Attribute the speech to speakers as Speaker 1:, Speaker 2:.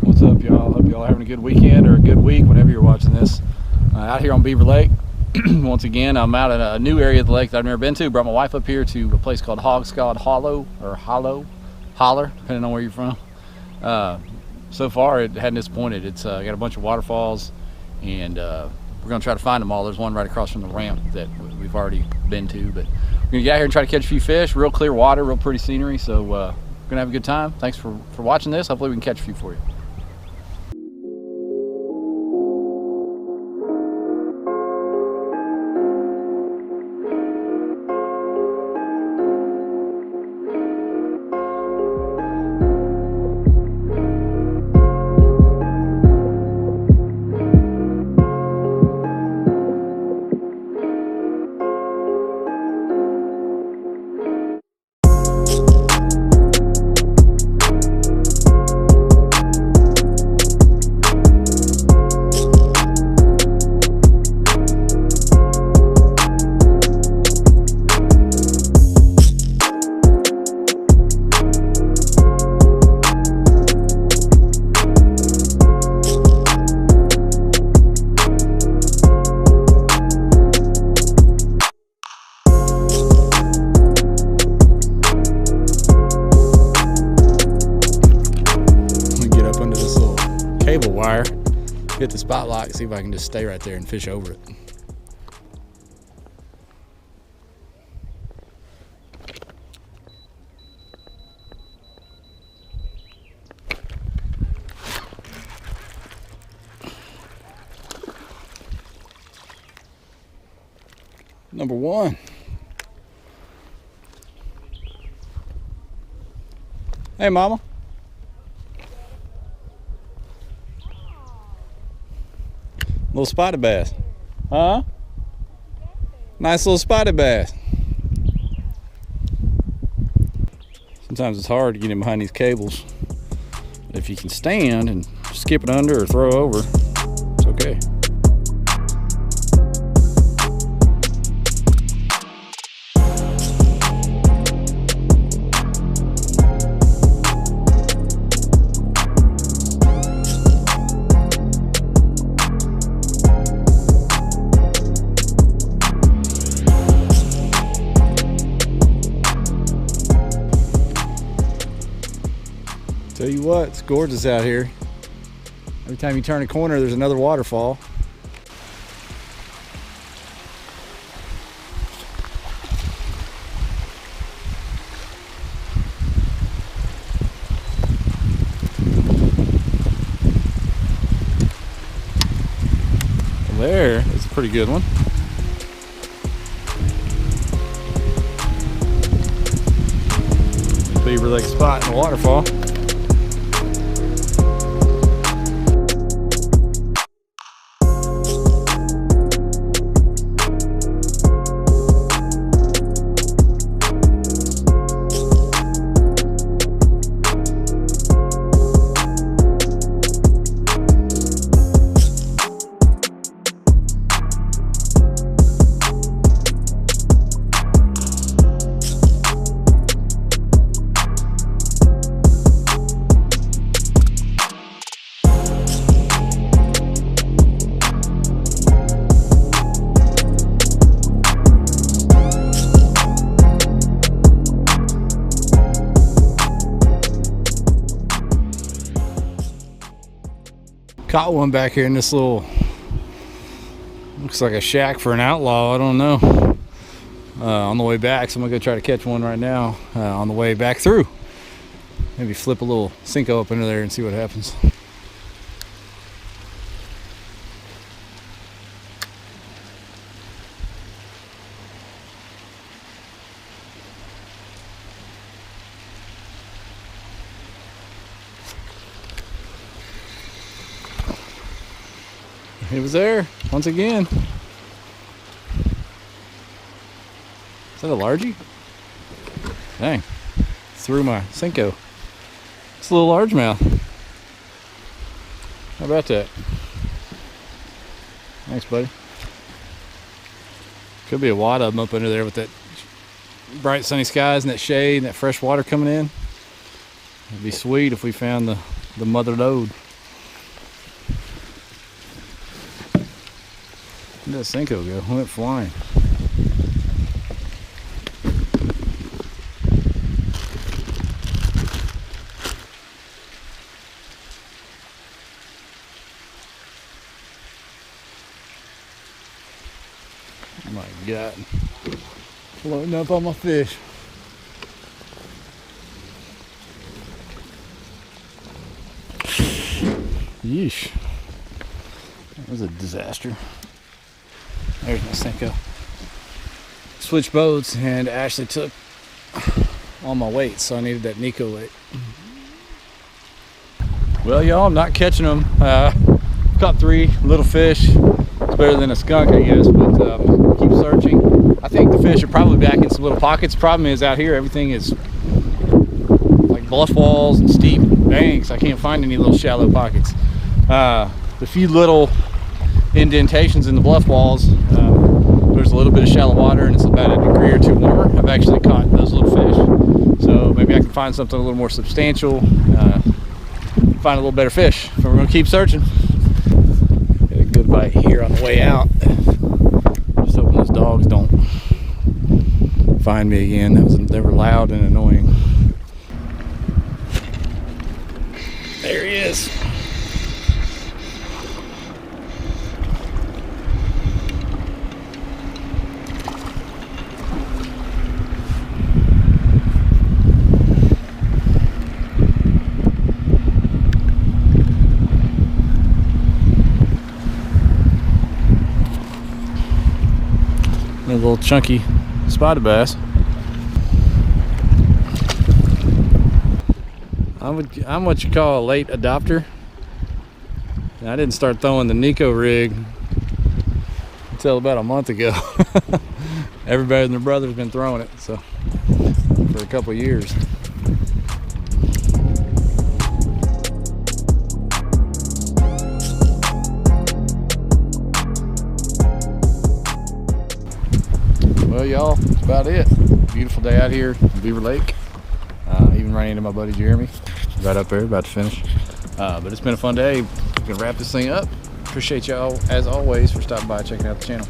Speaker 1: What's up, y'all? Hope y'all are having a good weekend or a good week whenever you're watching this. Out here on Beaver Lake. Once again, I'm out in a new area of the lake that I've never been to. Brought my wife up here to a place called Hogscald Hollow, or Holler, depending on where you're from. So far, it hadn't disappointed. It's got a bunch of waterfalls, and we're going to try to find them all. There's one right across from the ramp that we've already been to, but we're going to get out here and try to catch a few fish. Real clear water, real pretty scenery, so we're going to have a good time. Thanks for watching this. Hopefully we can catch a few for you. Cable wire, hit the spot lock, see if I can just stay right there and fish over it. Number one. Hey, mama. Little spotted bass. Huh? Nice little spotted bass. Sometimes it's hard to get in behind these cables. But if you can stand and skip it under or throw over, it's okay. Tell you what, it's gorgeous out here. Every time you turn a corner, there's another waterfall. Well, there is a pretty good one. Beaver Lake spot in the waterfall. Caught one back here in this little, looks like a shack for an outlaw, I don't know. On the way back, so I'm gonna go try to catch one right now on the way back through. Maybe flip a little Cinco up into there and see what happens. It was there once again. Is that a largie? Dang, threw my Cinco. It's a little largemouth. How about that? Thanks, buddy. Could be a wad of them up under there with that bright sunny skies and that shade and that fresh water coming in. It'd be sweet if we found the mother lode. Where did that Senko go? It went flying. Oh my God. Floating up on my fish. Yeesh. That was a disaster. There's my Senko. Switched boats and Ashley took all my weights, so I needed that Nico weight. Well, y'all, I'm not catching them. Caught 3 little fish. It's better than a skunk, I guess, but keep searching. I think the fish are probably back in some little pockets. Problem is, out here, everything is like bluff walls and steep banks. I can't find any little shallow pockets. The few little indentations in the bluff walls, there's a little bit of shallow water and it's about a degree or 2 warmer. I've actually caught those little fish, so maybe I can find something a little more substantial, find a little better fish. But we're gonna keep searching. Got a good bite here on the way out. Just hoping those dogs don't find me again. They were loud and annoying. There he is. A little chunky spotted bass. I'm what you call a late adopter. And I didn't start throwing the Nico rig until about a month ago. Everybody and their brother's been throwing it, so for a couple of years. Well, y'all, that's about it. Beautiful day out here in Beaver Lake. Even ran into my buddy Jeremy right up there, about to finish. But it's been a fun day. We're gonna wrap this thing up. Appreciate y'all as always for stopping by, checking out the channel.